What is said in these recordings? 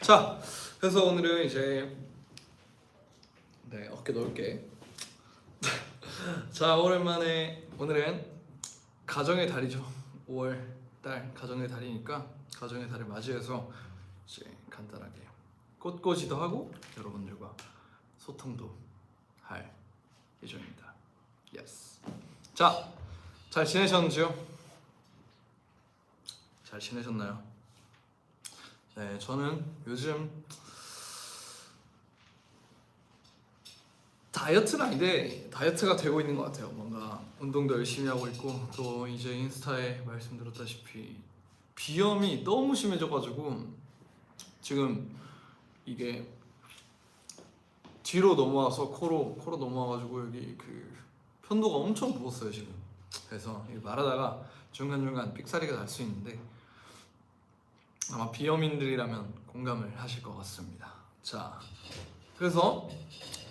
자, 그래서 오늘은 이제 어깨 넓게 자, 오랜만에 오늘은 가정의 달이죠. 5월 달 가정의 달이니까 가정의 달을 맞이해서 이제 간단하게 꽃꽂이도 하고 여러분들과 소통도 할 예정입니다. 예스. 자, 잘 지내셨는지요? 잘 지내셨나요? 네, 저는 요즘 다이어트는 아닌데 다이어트가 되고 있는 것 같아요. 뭔가 운동도 열심히 하고 있고, 또 이제 인스타에 말씀드렸다시피 비염이 너무 심해져가지고 지금 이게 뒤로 넘어와서 코로 넘어와가지고 여기 그 편도가 엄청 부었어요 지금. 그래서 말하다가 중간중간 삑사리가 날 수 있는데 아마 비염인들이라면 공감을 하실 것 같습니다. 자, 그래서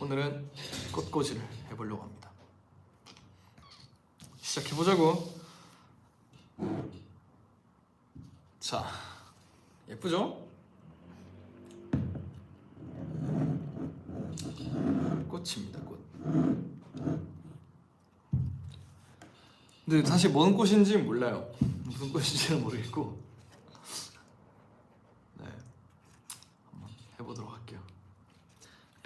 오늘은 꽃꽂이를 해보려고 합니다. 시작해보자고. 자, 예쁘죠? 꽃입니다, 꽃. 근데 사실 뭔 꽃인지 몰라요. 무슨 꽃인지는 모르겠고, 네, 한번 해보도록 할게요.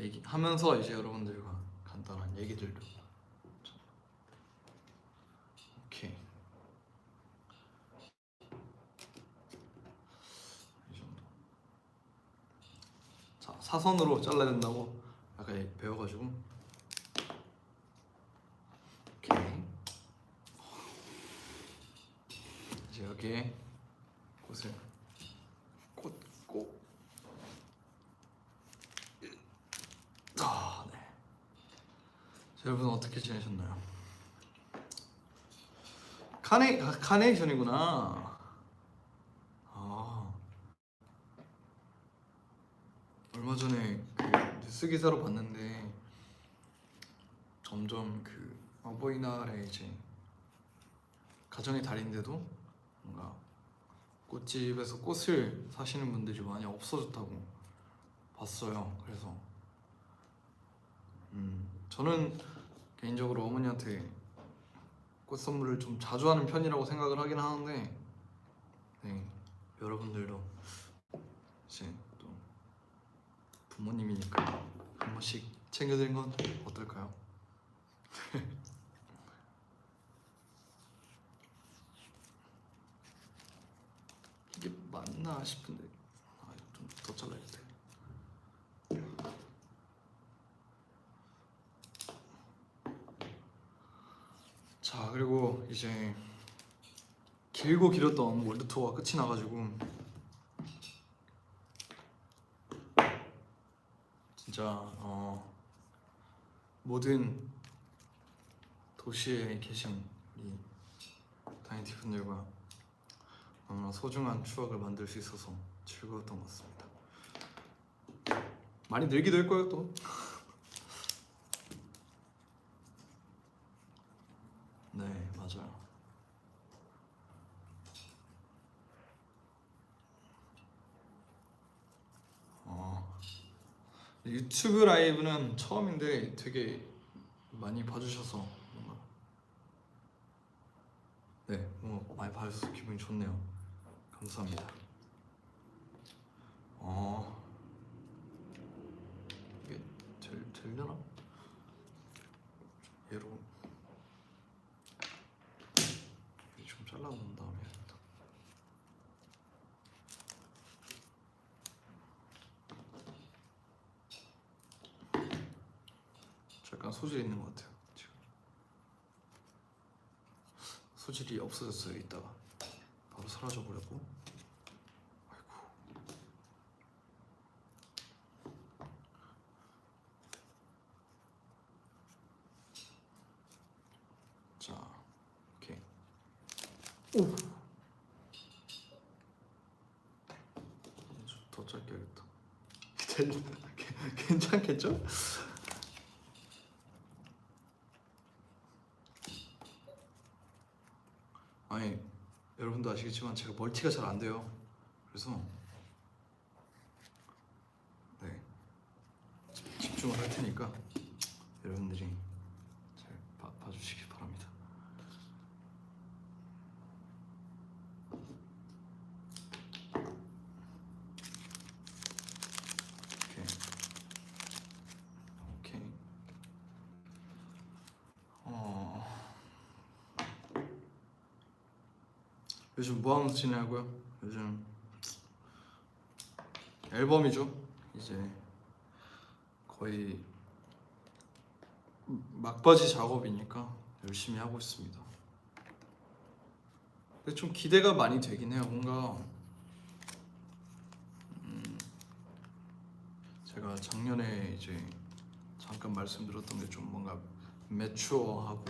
얘기하면서 이제 여러분들과 간단한 얘기들도. 오케이. 이 정도. 자, 사선으로 잘라야 된다고 아까 배워가지고. 오케이. 이제 여기에 꽃을 꽂고. 네. 자, 여러분 어떻게 지내셨나요? 카네이션이구나. 아, 얼마 전에 그 뉴스 기사로 봤는데 점점 그 어버이날에 이제 가정의 달인데도 뭔가 꽃집에서 꽃을 사시는 분들이 많이 없어졌다고 봤어요. 그래서 저는 개인적으로 어머니한테 꽃 선물을 좀 자주 하는 편이라고 생각을 하긴 하는데, 네, 여러분들도 이제 또 부모님이니까 한 번씩 챙겨드린 건 어떨까요? 이게 맞나 싶은데 좀 더 잘라야겠다. 자, 그리고 이제 길고 길었던 월드 투어가 끝이 나가지고 진짜 모든 도시에 계신 이 다이어티 분들과 너무나 소중한 추억을 만들 수 있어서 즐거웠던 것 같습니다. 많이 늘기도 했고요 또. 네, 맞아요. 유튜브 라이브는 처음인데 되게 많이 봐주셔서 뭔가 많이 봐주셔서 기분이 좋네요. 감사합니다. 이게 되려나? 얘로 좀 잘라놓은 다음에 해야겠다. 약간 소질 있는 것 같아요 지금. 소질이 없어졌어요. 이따가 바로 사라져 버렸고. 아이고. 자, 오케이. 오. 더 짧게 하겠다. 괜찮겠죠? 아니, 여러분도 아시겠지만 제가 멀티가 잘 안 돼요. 그래서 집중을 할 테니까 여러분들이 잘 봐주시기 바랍니다. 오케이. 요즘 뭐 하면서 지내냐고요? 요즘 앨범이죠. 이제 거의 막바지 작업이니까 열심히 하고 있습니다. 근데 좀 기대가 많이 되긴 해요. 뭔가 제가 작년에 이제 잠깐 말씀드렸던 게 좀 뭔가 매추어하고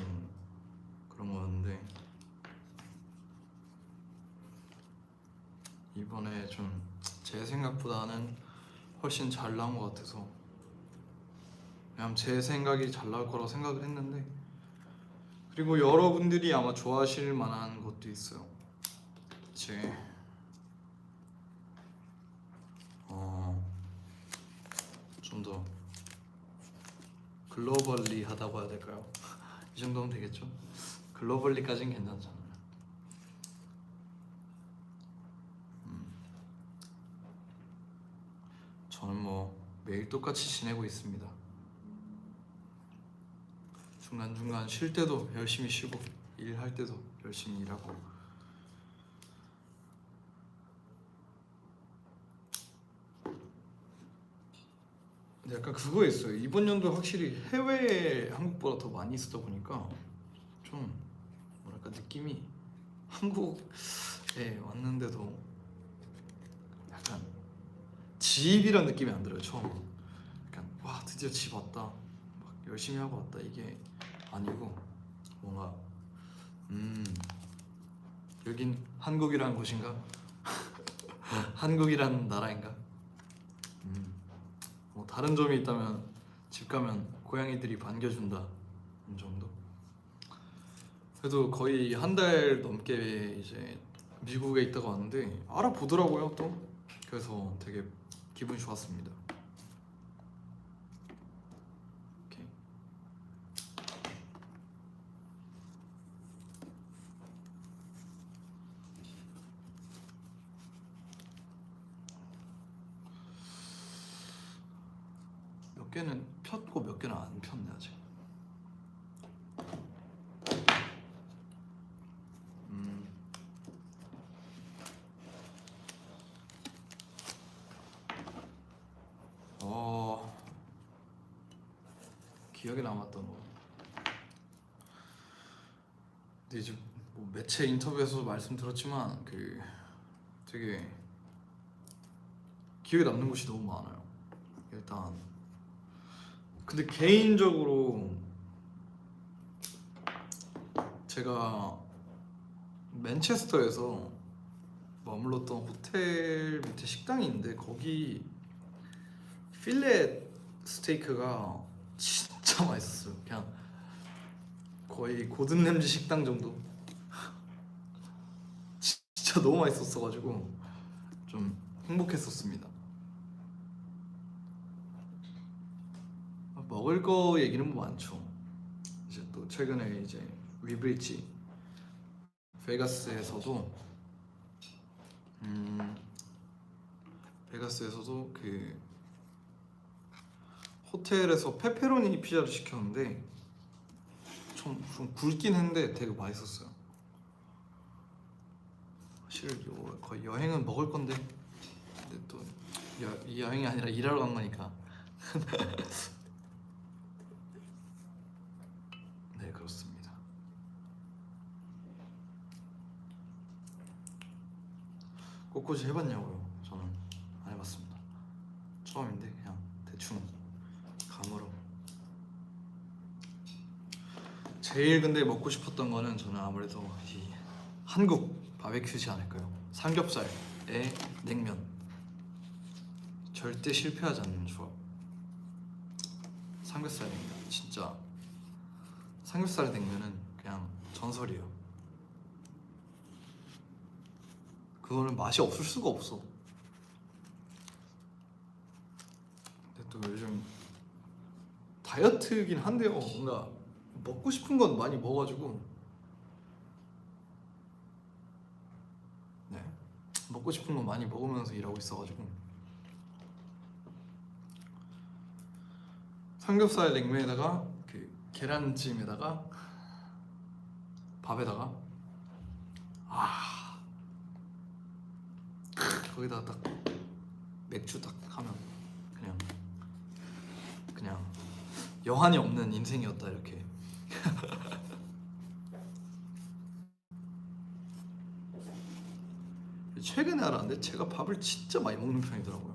그런 거였는데 이번에 좀 제 생각보다는 훨씬 잘 나온 것 같아서 그냥 제 생각이 잘 나올 거라고 생각을 했는데 그리고 여러분들이 아마 좋아하실 만한 것도 있어요. 제 좀 더 글로벌리 하다고 해야 될까요? 이 정도면 되겠죠? 글로벌리까지는 괜찮잖아요. 저는 뭐 매일 똑같이 지내고 있습니다. 중간중간 쉴 때도 열심히 쉬고 일할 때도 열심히 일하고 근데 약간 그거 있어요. 이번 연도 확실히 해외에 한국보다 더 많이 있었다 보니까 좀 뭐랄까 느낌이 한국에 왔는데도 약간 집이란 느낌이 안 들어요. 처음 약간 와 드디어 집 왔다 막 열심히 하고 왔다 이게 아니고 뭔가 여긴 한국이라는 곳인가? 한국이라는 나라인가? 뭐 다른 점이 있다면 집 가면 고양이들이 반겨준다 이 정도. 그래도 거의 한 달 넘게 이제 미국에 있다가 왔는데 알아보더라고요 또. 그래서 되게 기분이 좋았습니다. 오케이. 몇 개는 폈고 몇 개는 안 폈네 아직. 기억에 남았던 거. 근데 이제 뭐 매체 인터뷰에서 말씀드렸지만 그 되게 기억에 남는 곳이 너무 많아요. 일단 근데 개인적으로 제가 맨체스터에서 머물렀던 호텔 밑에 식당이 있는데 거기 필렛 스테이크가 진짜 맛있었어요. 그냥 거의 고든 램지 식당 정도. 진짜 너무 맛있었어가지고 좀 행복했었습니다. 먹을 거 얘기는 뭐 많죠. 이제 또 최근에 이제 위브리지 베가스에서도 그 호텔에서 페페로니 피자를 시켰는데 좀 굵긴 했는데 되게 맛있었어요. 사실 거의 여행은 먹을 건데 근데 또 이 여행이 아니라 일하러 간 거니까 네 그렇습니다. 꽃꽂이 해봤냐고요? 저는 안 해봤습니다. 처음인데 그냥 대충 감으로. 제일 근데 먹고 싶었던 거는 저는 아무래도 이 한국 바베큐지 않을까요? 삼겹살에 냉면. 절대 실패하지 않는 조합. 삼겹살 냉면 진짜 삼겹살 냉면은 그냥 전설이에요. 그거는 맛이 없을 수가 없어. 근데 또 요즘 다이어트긴 한데요. 뭔가 먹고 싶은 건 많이 먹어가지고 네, 먹고 싶은 건 많이 먹으면서 일하고 있어가지고 삼겹살 냉면에다가 그 계란찜에다가 밥에다가 거기다가 딱 맥주 딱 하면 그냥 여한이 없는 인생이었다 이렇게. 최근에 알았는데 제가 밥을 진짜 많이 먹는 편이더라고요.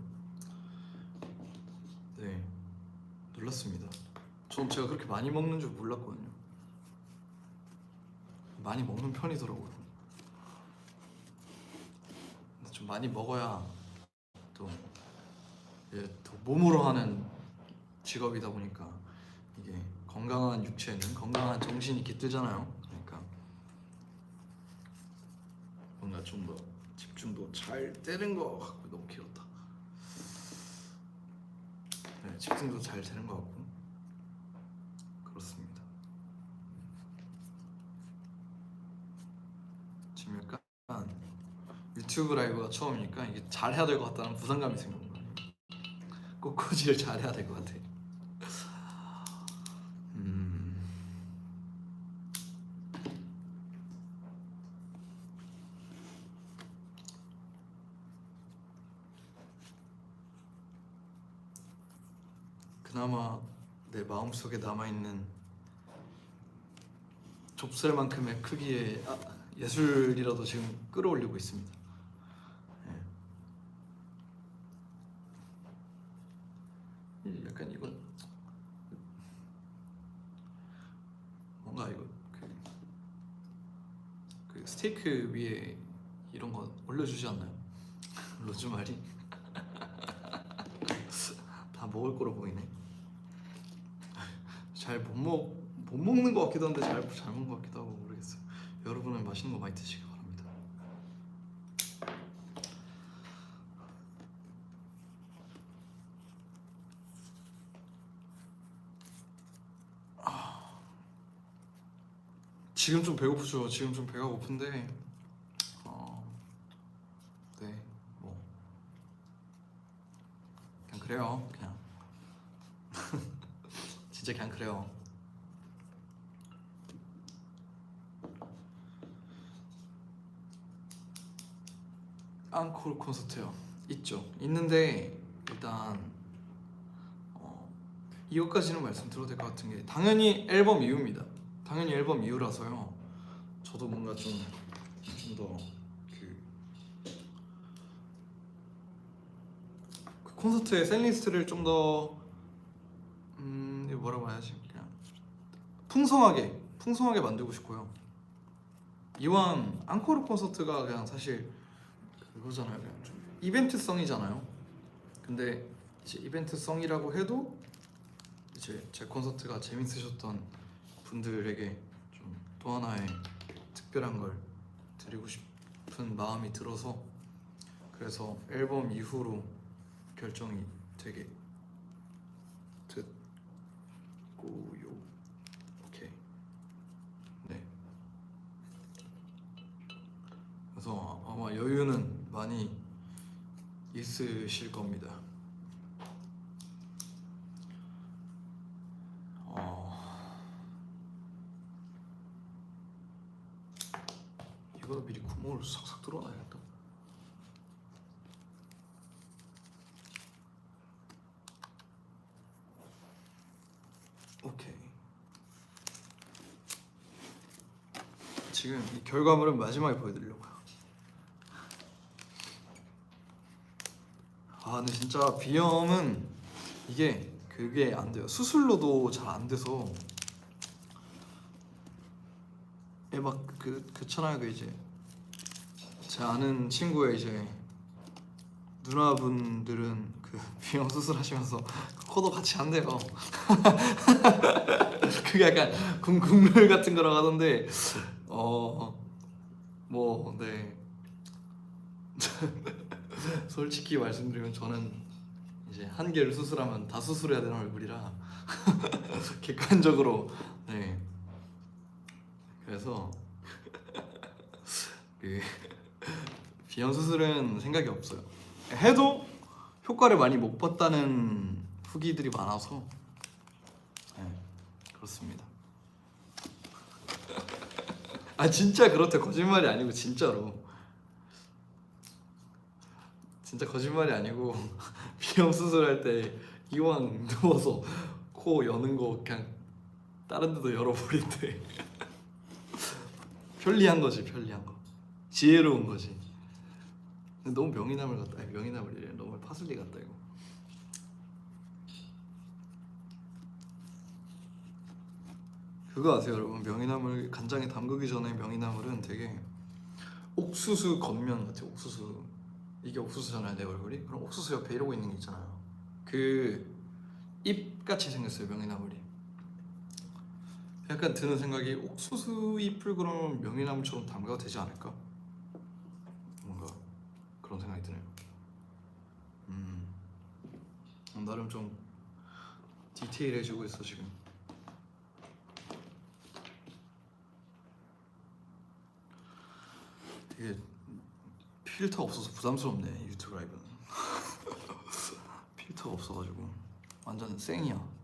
네, 놀랐습니다. 전 제가 그렇게 많이 먹는 줄 몰랐거든요. 많이 먹는 편이더라고요. 근데 좀 많이 먹어야 또 몸으로 하는 직업이다 보니까 이게 건강한 육체는 건강한 정신이 깃들잖아요. 그러니까 뭔가 좀 더 집중도 잘 되는 것 같고. 너무 길었다. 네, 집중도 잘 되는 것 같고 그렇습니다. 지금 약간 유튜브 라이브가 처음이니까 이게 잘해야 될 것 같다는 부담감이 생기는 거예요. 꽃꽂이를 잘해야 될 것 같아. 그나마 내 마음속에 남아있는 좁쌀만큼의 크기의 예술이라도 지금 끌어올리고 있습니다. 네. 약간 이건 뭔가 이거 그 스테이크 위에 이런 거 올려주지 않나요? 로즈마리? 다 먹을 거로 보이네. 잘 못 먹는 것 같기도 한데 잘 먹는 것 같기도 하고 모르겠어요. 여러분은 맛있는 거 많이 드시기 바랍니다. 지금 좀 배고프죠. 지금 좀 배가 고픈데 네, 뭐 그냥 그래요. 그냥 진짜 그냥 그래요. 앙코르 콘서트요. 있죠. 있는데 일단 이것까지는 말씀드려도 될 것 같은 게 당연히 앨범 이후입니다. 당연히 앨범 이후라서요. 저도 뭔가 좀 더 그 콘서트의 셀리스트를 좀 더 이거 뭐라고 해야지, 그냥 풍성하게 만들고 싶고요. 이왕 앙코르 콘서트가 그냥 사실 그거잖아요. 그냥 좀 이벤트성이잖아요. 근데 이제 이벤트성이라고 해도 이제 제 콘서트가 재밌으셨던 분들에게 좀 또 하나의 특별한 걸 드리고 싶은 마음이 들어서 그래서 앨범 이후로 결정이 되게 됐고요. 오케이. 네. 그래서 아마 여유는 많이 있으실 겁니다. 이거 미리 구멍을 싹싹 뚫어놔야겠다. 오케이. 지금 이 결과물은 마지막에 보여드리려고요. 근데 진짜 비염은 이게 그게 안 돼요. 수술로도 잘 안 돼서 막 그렇잖아요. 그 이제 제 아는 친구의 이제 누나분들은 그 비염 수술하시면서 코도 같이 안 돼요. 그게 약간 국룰 같은 거라고 하던데 뭐 네. 솔직히 말씀드리면 저는 이제 한 개를 수술하면 다 수술해야 되는 얼굴이라 객관적으로 네. 그래서 그 비염 수술은 생각이 없어요. 해도 효과를 많이 못 봤다는 후기들이 많아서 네, 그렇습니다. 아 진짜 그렇대. 거짓말이 아니고 진짜로. 진짜 거짓말이 아니고 비염 수술할 때 이왕 누워서 코 여는 거 그냥 다른 데도 열어버린대. 편리한 거지, 편리한 거. 지혜로운 거지. 근데 너무 명이나물 같다. 아니, 명이나물이래. 너무 파슬리 같다 이거. 그거 아세요 여러분? 명이나물 간장에 담그기 전에 명이나물은 되게 옥수수 겉면 같아요. 옥수수. 이게 옥수수잖아요 내 얼굴이. 그럼 옥수수 옆에 이러고 있는 게 있잖아요. 그 잎같이 생겼어요 명이나물이. 약간 드는 생각이 옥수수 잎을 그러면 명이나물처럼 담가도 되지 않을까? 뭔가 그런 생각이 드네요. 나름 좀 디테일해지고 있어 지금. 되게 필터 없어서 부담스럽네 유튜브 라이브는. 필터가 없어가지고 완전 생이야 그냥.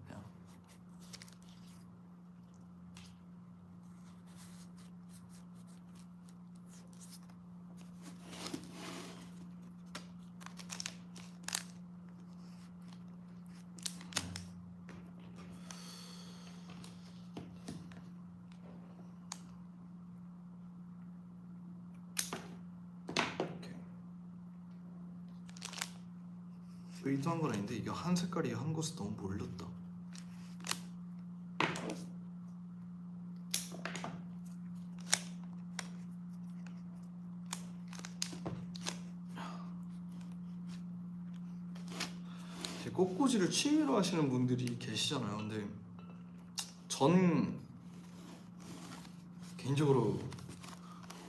의도한 건 아닌데 이게 한 색깔이 한 곳에 너무 몰렸다. 꽃꽂이를 취미로 하시는 분들이 계시잖아요. 근데 전 개인적으로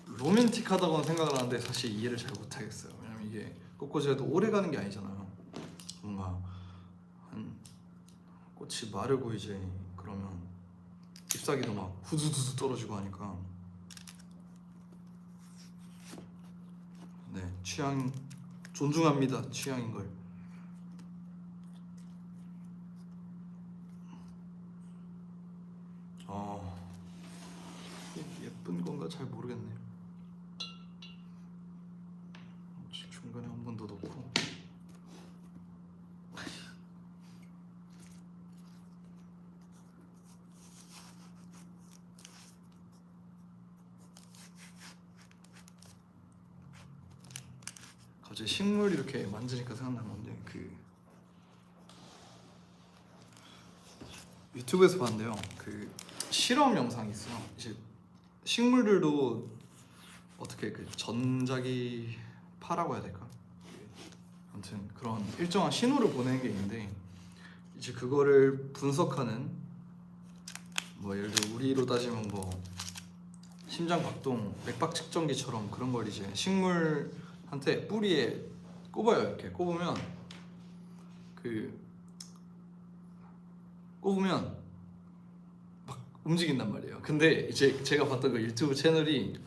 로맨틱하다고는 생각을 하는데 사실 이해를 잘 못하겠어요. 왜냐면 이게 꽃꽂이라도 오래 가는 게 아니잖아요. 뭔가 한 꽃이 마르고 이제 그러면 잎사귀도 막 후두두두 떨어지고 하니까. 네, 취향 존중합니다. 취향인 걸. 예쁜 건가 잘 모르겠네요. 중간에 한 번 더 넣고. 갑자기 식물 이렇게 만지니까 생각난 건데 그 유튜브에서 봤는데요. 그 실험 영상이 있어요. 이제 식물들도 어떻게 그 전자기 파라고 해야 될까? 아무튼 그런 일정한 신호를 보내는 게 있는데 이제 그거를 분석하는 뭐 예를 들어 우리로 따지면 뭐 심장 박동 맥박 측정기처럼 그런 걸 이제 식물한테 뿌리에 꼽아요. 이렇게 꼽으면 막 움직인단 말이에요. 근데 이제 제가 봤던 그 유튜브 채널이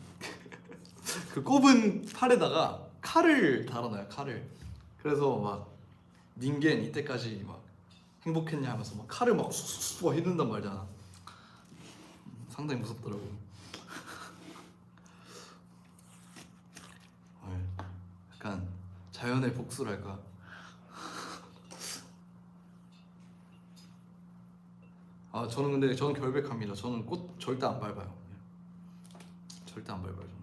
그 꼽은 팔에다가 칼을 달아놔요. 칼을. 그래서 막 닌겐 이때까지 막 행복했냐 하면서 막 칼을 막 쑥쑥 휘둔단 말이야. 상당히 무섭더라고. 약간 자연의 복수랄까. 아 저는 결백합니다. 저는 꽃 절대 안 밟아요. 절대 안 밟아요. 저는.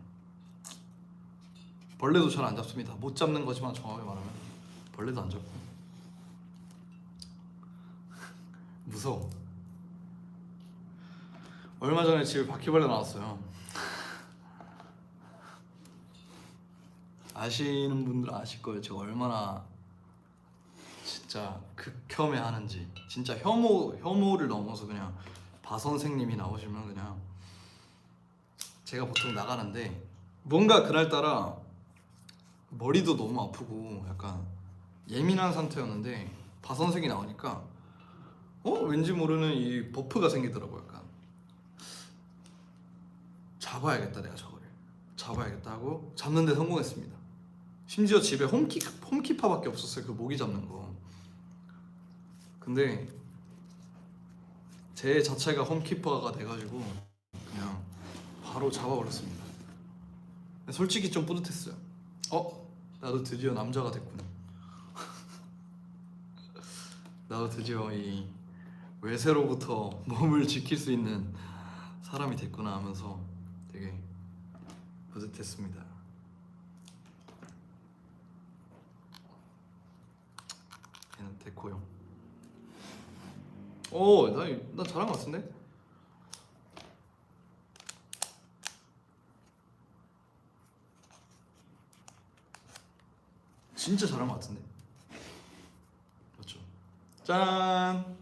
벌레도 잘 안 잡습니다. 못 잡는 거지만 정확하게 말하면 벌레도 안 잡고. 무서워. 얼마 전에 집에 바퀴벌레 나왔어요. 아시는 분들은 아실 거예요. 제가 얼마나 진짜 극혐해 하는지. 진짜 혐오를 넘어서 그냥 바 선생님이 나오시면 그냥 제가 보통 나가는데 뭔가 그날따라 머리도 너무 아프고 약간 예민한 상태였는데 바선색이 나오니까 왠지 모르는 이 버프가 생기더라고요. 약간 잡아야겠다, 내가 저거를 잡아야겠다 하고 잡는데 성공했습니다. 심지어 집에 홈키파밖에 없었어요, 그 모기 잡는 거. 근데 제 자체가 홈키퍼가 돼가지고 그냥 바로 잡아버렸습니다. 솔직히 좀 뿌듯했어요. 나도 드디어 남자가 됐구나. 나도 드디어 이 외세로부터 몸을 지킬 수 있는 사람이 됐구나 하면서 되게 뿌듯했습니다. 얘는 데코용. 나 잘한 것 같은데? 진짜 잘한 것 같은데? 맞죠? 짠!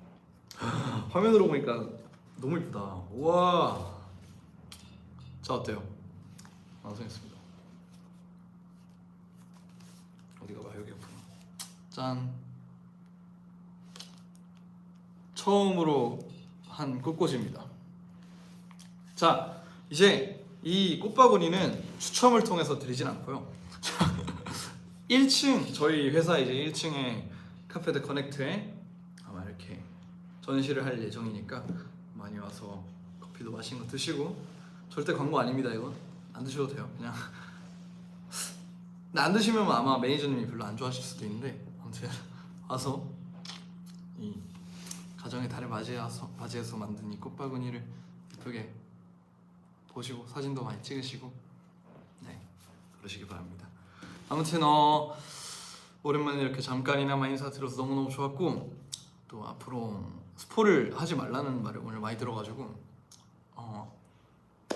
화면으로 보니까 너무 이쁘다. 우와! 자, 어때요? 완성했습니다. 어디가 봐, 여기 옆으로. 짠! 처음으로 한 꽃꽂이입니다. 자, 이제 이 꽃바구니는 추첨을 통해서 드리진 않고요. 1층, 저희 회사 이제 1층에 카페드 커넥트에 아마 이렇게 전시를 할 예정이니까 많이 와서 커피도 맛있는 거 드시고, 절대 광고 아닙니다. 이건 안 드셔도 돼요. 그냥 안 드시면 아마 매니저님이 별로 안 좋아하실 수도 있는데, 아무튼 와서 이 가정의 달을 맞이해서 만든 이 꽃바구니를 예쁘게 보시고 사진도 많이 찍으시고, 네, 그러시기 바랍니다. 아무튼 오랜만에 이렇게 잠깐이나마 인사드려서 너무너무 좋았고, 또 앞으로 스포를 하지 말라는 말을 오늘 많이 들어가지고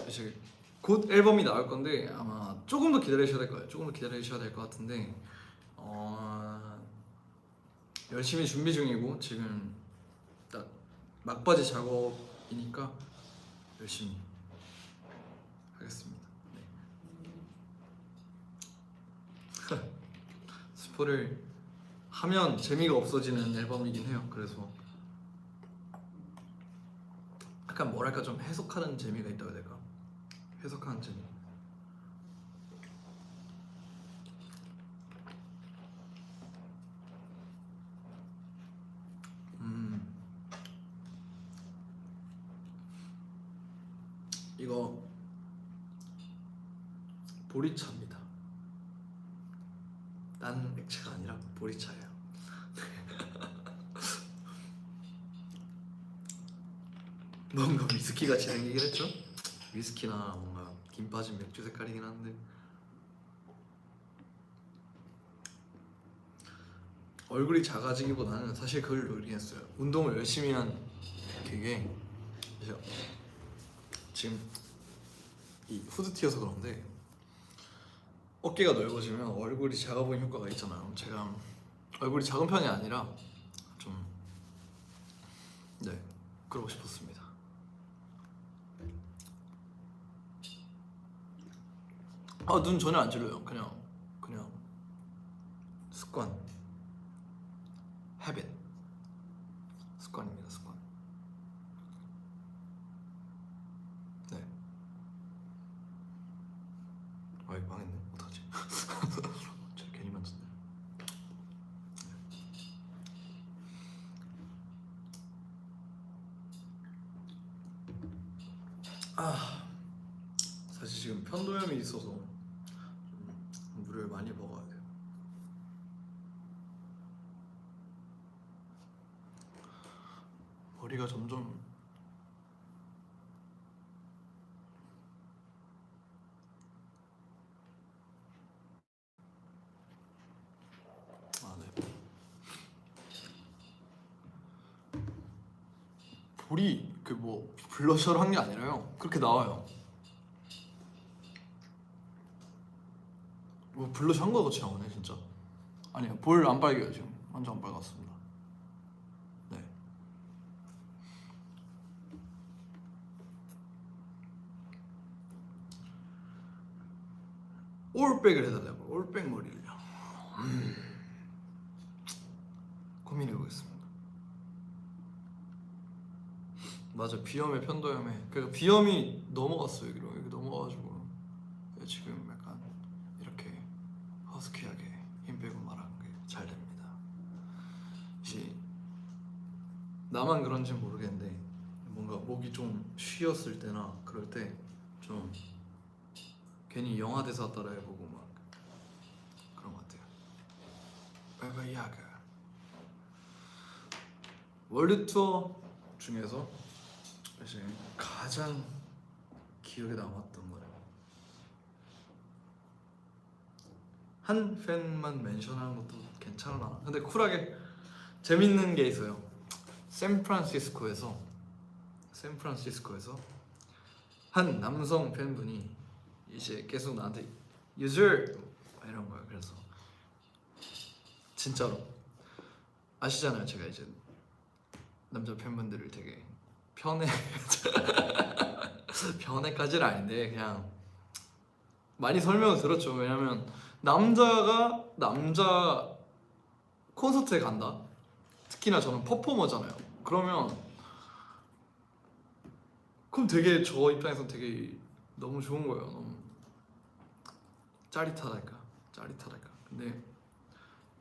이제 곧 앨범이 나올 건데 아마 조금 더 기다리셔야 될 거예요. 조금 더 기다리셔야 될 것 같은데 열심히 준비 중이고, 지금 딱 막바지 작업이니까 열심히 하겠습니다. 네. 스포를 하면 재미가 없어지는 앨범이긴 해요. 그래서 약간 뭐랄까 좀 해석하는 재미가 있다고 해야 될까? 해석하는 재미. 이거 보리차입니다. 딴 액체가 아니라 보리차예요. 뭔가 위스키 같이 생기긴 했죠? 위스키나 뭔가 김 빠진 맥주 색깔이긴 한데, 얼굴이 작아지기보다는 사실 그걸 노리긴 했어요. 운동을 열심히 한 그게 지금 이 후드티여서 그런데 어깨가 넓어지면 얼굴이 작아 보이는 효과가 있잖아요. 제가 얼굴이 작은 편이 아니라 좀 그러고 싶었습니다. 눈 전혀 안 찔러요. 그냥 습관, 헤빗, 습관입니다. 습관. 네. 이거 망했네. 어떡하지? 제가 괜히 만졌네. 사실 지금 편도염이 있어서 물을 많이 먹어야 돼요. 머리가 점점 볼이 블러셔를 한 게 아니라요. 그렇게 나와요. 블러셔 한 거 같이 나오네 진짜. 아니요, 볼 안 빨개요 지금. 완전 안 빨갛습니다. 네. 올백을 해달라고. 올백 머리를요. 고민해보겠습니다. 맞아, 비염에 편도염에 그 비염이 넘어갔어요. 여기 넘어가가지고 지금 약간 이렇게 허스키하게 힘 빼고 말하는 게 잘 됩니다. 이제 나만 그런지는 모르겠는데 뭔가 목이 좀 쉬었을 때나 그럴 때 좀 괜히 영화 대사 따라해보고 막 그런 것 같아요. 바바야가 월드 투어 중에서 이제 가장 기억에 남았던 거예요. 한 팬만 멘션하는 것도 괜찮으나 근데 쿨하게 재밌는 게 있어요. 샌프란시스코에서 한 남성 팬분이 이제 계속 나한테 유저 이런 거야. 그래서 진짜로 아시잖아요. 제가 이제 남자 팬분들을 되게 편애까지는 아닌데 그냥 많이 설명을 들었죠. 왜냐면 남자가 남자 콘서트에 간다. 특히나 저는 퍼포머잖아요. 그럼 되게 저 입장에서 되게 너무 좋은 거예요. 너무 짜릿하달까. 근데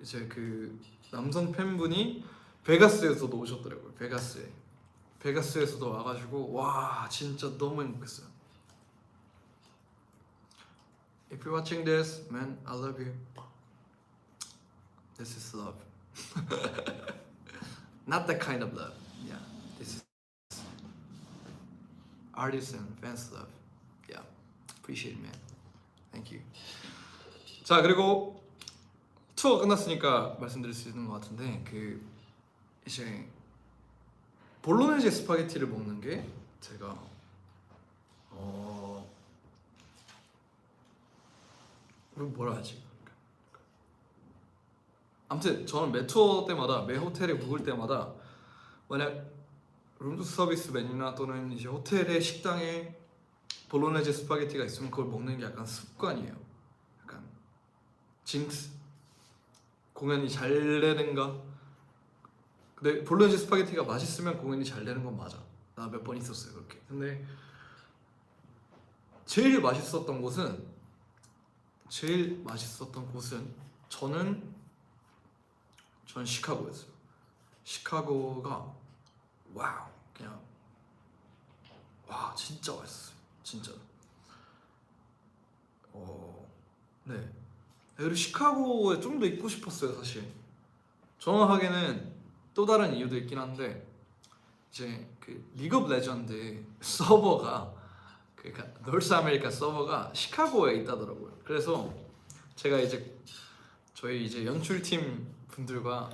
이제 그 남성 팬분이 베가스에서도 오셨더라고요. 베가스에서도 와가지고 와 진짜 너무 행복했어요. If you're watching this, man, I love you. This is love. Not that kind of love. Yeah, this is artists and fans love. Yeah, appreciate it, man. Thank you. 자, 그리고 투어 끝났으니까 말씀드릴 수 있는 것 같은데 그 이제 볼로네제 스파게티를 먹는 게 제가 뭐라 하지? 아무튼 저는 매 투어 때마다 매 호텔에 묵을 때마다 만약 룸 서비스 메뉴나 또는 이제 호텔의 식당에 볼로네제 스파게티가 있으면 그걸 먹는 게 약간 습관이에요. 약간 징크스 공연이 잘 되는가? 근데 볼로네제 스파게티가 맛있으면 공연이 잘 되는 건 맞아. 나 몇 번 있었어요 그렇게. 근데 제일 맛있었던 곳은 저는 시카고였어요. 시카고가 와우 그냥 와 진짜 맛있었어요. 진짜. 네. 그리고 시카고에 좀 더 있고 싶었어요 사실. 정확하게는 또 다른 이유도 있긴 한데 이제 그 리그 오브 레전드 서버가 그러니까 노스 아메리카 서버가 시카고에 있다더라고요. 그래서 제가 이제 저희 이제 연출팀 분들과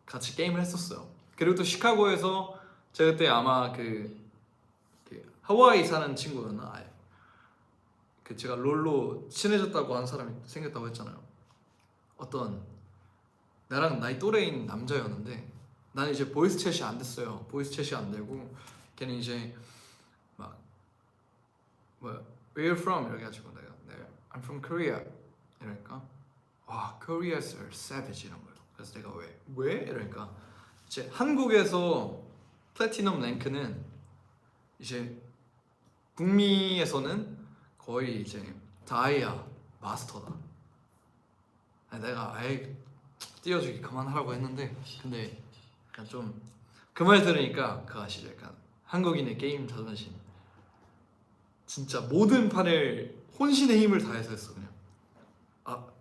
같이 게임을 했었어요. 그리고 또 시카고에서 제가 그때 아마 그 하와이 사는 친구였나 아예 그 제가 롤로 친해졌다고 한 사람이 생겼다고 했잖아요. 어떤 나랑 나이 또래인 남자였는데 나는 이제 보이스 챗이 안 됐어요. 보이스 챗이 안 되고 걔는 이제 막 Where you from? 이렇게 해가지고 내가 I'm from Korea 이러니까 와 Korea's are savage 이런 거예요. 그래서 내가 왜? 이러니까 이제 한국에서 플래티넘 랭크는 이제 북미에서는 거의 이제 다이아 마스터다. 내가 아예 띄워주기 그만하라고 했는데 근데 약간 좀 그 말 들으니까 그 아시죠? 약간 한국인의 게임 자존심 진짜 모든 판을 혼신의 힘을 다해서 했어. 그냥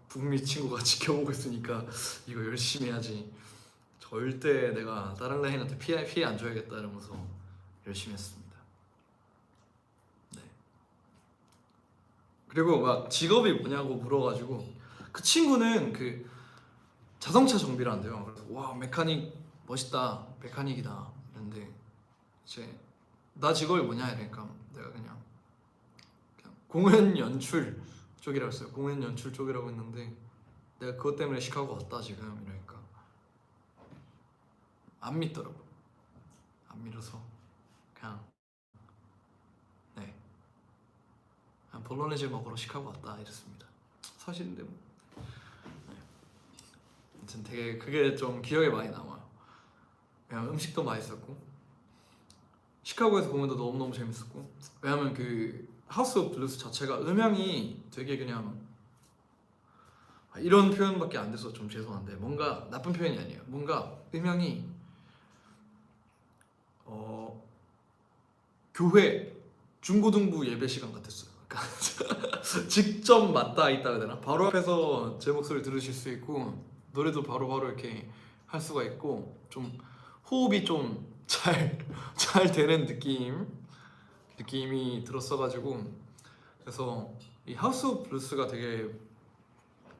북미 친구가 지켜보고 있으니까 이거 열심히 해야지. 절대 내가 다른 라인한테 피해 안 줘야겠다 이러면서 열심히 했습니다. 네. 그리고 막 직업이 뭐냐고 물어가지고 그 친구는 그 자동차 정비를 한대요. 그래서 와 메카닉 멋있다 메카닉이다 이랬는데 이제 나 직업이 뭐냐 이러니까 내가 그냥 공연 연출 쪽이라고 했어요. 공연 연출 쪽이라고 했는데 내가 그것 때문에 시카고 왔다 지금 이러니까 안 믿더라고. 안 믿어서 그냥 볼로네제 먹으러 시카고 왔다 이랬습니다. 사실인데 뭐. 아무튼 되게 그게 좀 기억에 많이 남아요. 그냥 음식도 맛있었고 시카고에서 공연도 너무너무 재밌었고, 왜냐면 그 하우스 오브 블루스 자체가 음향이 되게 그냥 이런 표현밖에 안 돼서 좀 죄송한데 뭔가 나쁜 표현이 아니에요. 뭔가 음향이 교회 중고등부 예배 시간 같았어요. 그러니까 직접 맞닿아 있다 해야 되나? 바로 앞에서 제 목소리 들으실 수 있고 노래도 바로바로 이렇게 할 수가 있고 좀 호흡이 좀 잘 되는 느낌이 들었어가지고, 그래서 이 하우스 오브 블루스가 되게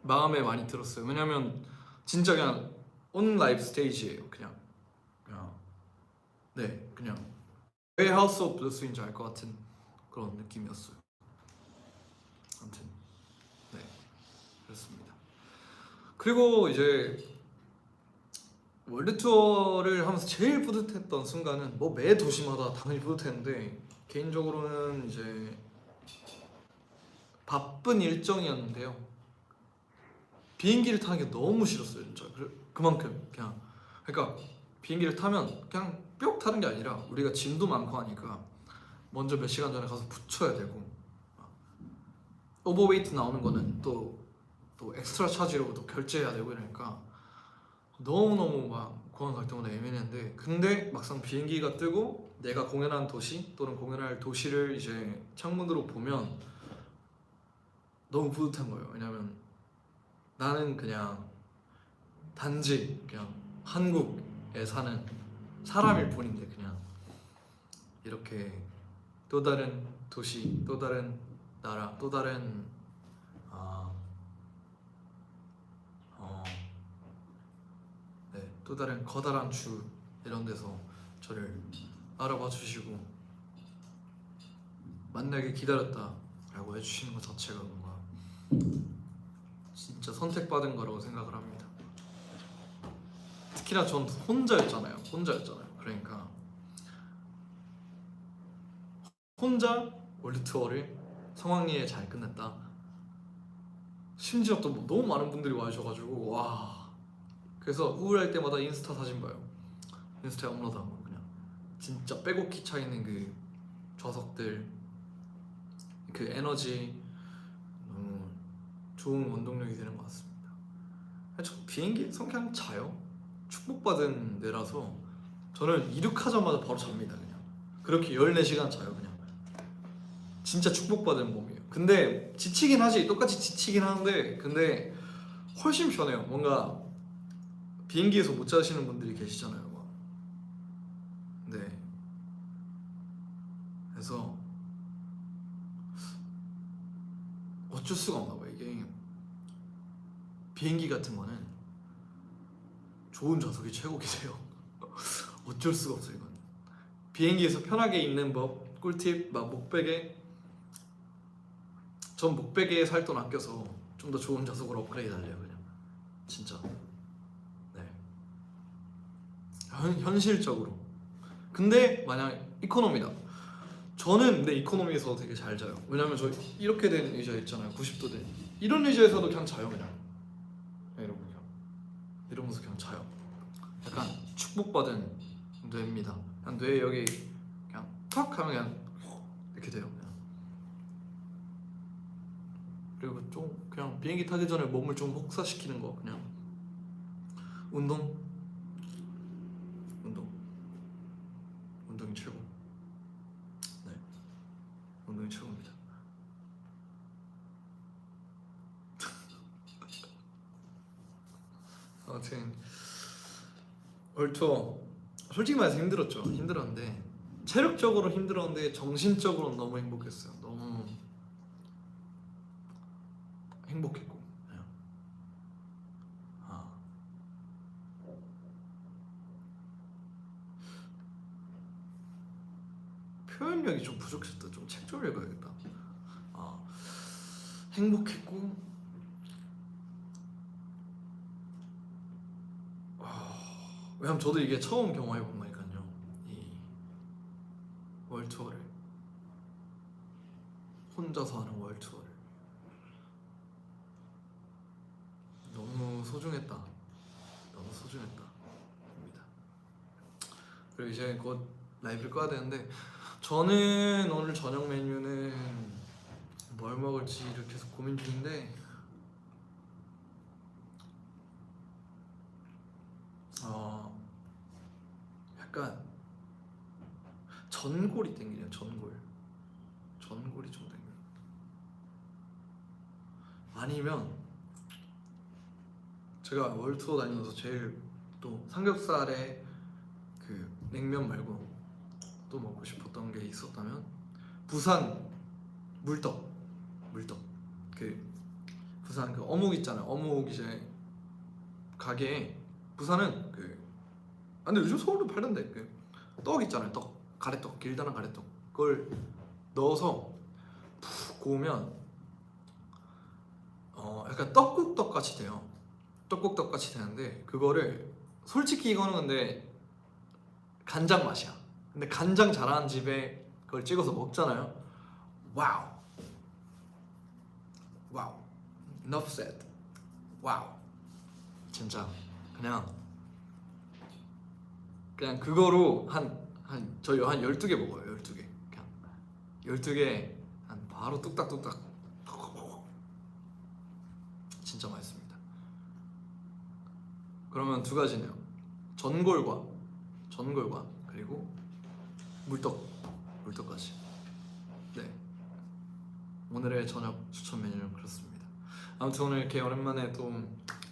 마음에 많이 들었어요. 왜냐면 진짜 그냥 온 라이브 스테이지예요. 그냥 네, 그냥 왜 하우스 오브 블루스인지 알 것 같은 그런 느낌이었어요. 아무튼 네, 그렇습니다. 그리고 이제 월드 투어를 하면서 제일 뿌듯했던 순간은 뭐 매 도시마다 당연히 뿌듯했는데 개인적으로는 이제 바쁜 일정이었는데요. 비행기를 타는 게 너무 싫었어요, 진짜. 그만큼 그냥 그러니까 비행기를 타면 그냥 뿅 타는 게 아니라 우리가 짐도 많고 하니까 먼저 몇 시간 전에 가서 붙여야 되고, 오버웨이트 나오는 거는 또 엑스트라 차지로 또 결제해야 되고 이러니까 너무너무 막 공항 갈 때마다 예민했는데, 근데 막상 비행기가 뜨고 내가 공연한 도시 또는 공연할 도시를 이제 창문으로 보면 너무 뿌듯한 거예요. 왜냐면 나는 그냥 단지 그냥 한국에 사는 사람일 뿐인데 그냥 이렇게 또 다른 도시, 또 다른 나라, 또 다른 아, 네, 또 다른 커다란 주 이런 데서 저를 알아봐 주시고 만나길 기다렸다라고 해주시는 것 자체가 뭔가 진짜 선택받은 거라고 생각을 합니다. 특히나 전 혼자였잖아요. 그러니까 혼자 월드 투어를 성황리에 잘 끝냈다. 심지어 또 너무 많은 분들이 와주셔가지고 와. 그래서 우울할 때마다 인스타 사진 봐요. 인스타에 업로드하고 그냥 진짜 빼곡히 차 있는 그 좌석들, 그 에너지 너무 좋은 원동력이 되는 것 같습니다. 저 비행기에서 그냥 자요. 축복받은 데라서 저는 이륙하자마자 바로 잡니다. 그냥 그렇게 14시간 자요. 그냥 진짜 축복받은 몸이에요. 근데 지치긴 하지, 똑같이 지치긴 하는데 근데 훨씬 편해요. 뭔가 비행기에서 못 자시는 분들이 계시잖아요. 막. 네, 그래서 어쩔 수가 없나 봐요. 이게 비행기 같은 거는 좋은 좌석이 최고이세요. 어쩔 수가 없어요. 이건 비행기에서 편하게 있는 법 꿀팁. 막 목베개, 전 목베개에 살 돈 아껴서 좀 더 좋은 좌석으로 업그레이드 할래요. 그냥 진짜. 네, 현실적으로. 근데 만약 이코노미다, 저는 근데 이코노미에서 되게 잘 자요. 왜냐면 저 이렇게 된 의자 있잖아요. 90도 된 이런 의자에서도 그냥 자요. 그냥 이러고 그냥 이러면서 그냥 자요. 약간 축복받은 뇌입니다. 그냥 뇌 여기 그냥 턱 하면 그냥 이렇게 돼요. 그냥. 그리고 좀 그냥 비행기 타기 전에 몸을 좀 혹사시키는 거, 그냥 운동 운동 운동이 최고. 네, 운동이 최고입니다. 아무튼 월투어 솔직히 말해서 힘들었는데 체력적으로 힘들었는데 정신적으로 너무 행복했어요. 너무 행복했고 그냥 아, 표현력이 좀 부족했다. 좀 책 좀 읽어야겠다. 아, 행복했고 왜냐면 저도 이게 처음 경험해본 거니까요. 이 월투어를 혼자서 하는 월투어를 너무 소중했다. 소중했다입니다. 그리고 이제 곧 라이브를 꺼야 되는데 저는 오늘 저녁 메뉴는 뭘 먹을지를 계속 고민 중인데 약간 전골이 땡기네요. 전골이 좀 땡겨요. 아니면 제가 월드 투어 다니면서 제일 또 삼겹살에 그 냉면 말고 또 먹고 싶었던 게 있었다면 부산 물떡 그 부산 그 어묵 있잖아요. 어묵 이제 가게에 부산은 근데 요즘 서울도 팔던데 그 떡 있잖아요. 떡 가래떡 길다란 가래떡 그걸 넣어서 푹 구우면 약간 떡국떡 같이 돼요. 떡국떡 같이 되는데 그거를 솔직히 이거는 근데 간장 맛이야. 근데 간장 잘하는 집에 그걸 찍어서 먹잖아요. 와우. Enough said. 와우. 진짜 그냥 그거로 저희 한 12개 먹어요. 12개. 그냥 12개 한 바로 뚝딱뚝딱. 진짜 맛있습니다. 그러면 두 가지네요. 전골과 그리고 물떡까지. 네. 오늘의 저녁 추천 메뉴는 그렇습니다. 아무튼 오늘 이렇게 오랜만에 또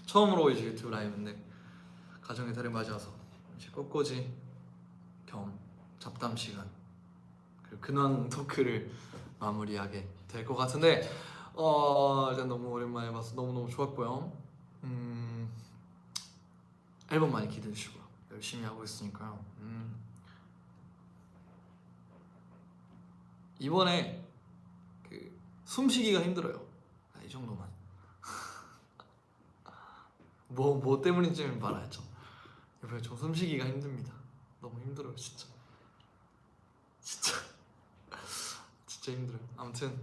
처음으로 이제 유튜브 라이브인데 가정의 달을 맞아서 이제 꽃꽂이 겸 잡담 시간 그리고 근황 토크를 마무리하게 될 것 같은데 일단 너무 오랜만에 봐서 너무너무 좋았고요. 앨범 많이 기대해 주시고요. 열심히 하고 있으니까요. 이번에 그 숨쉬기가 힘들어요. 이 정도만. 뭐 때문인지는 말하죠. 이번에 좀 숨쉬기가 힘듭니다. 너무 힘들어요, 진짜 힘들어요. 아무튼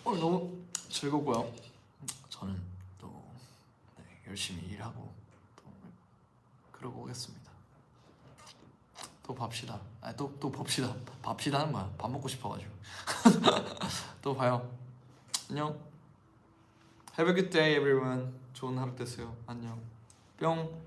오늘 너무 즐겁고요. 저는 또 열심히 일하고 또 그러고 오겠습니다. 또 봅시다. 또 봅시다. 밥시다는 거야. 밥 먹고 싶어가지고. 또 봐요. 안녕. Have a good day, everyone. 좋은 하루 되세요. 안녕. 뿅.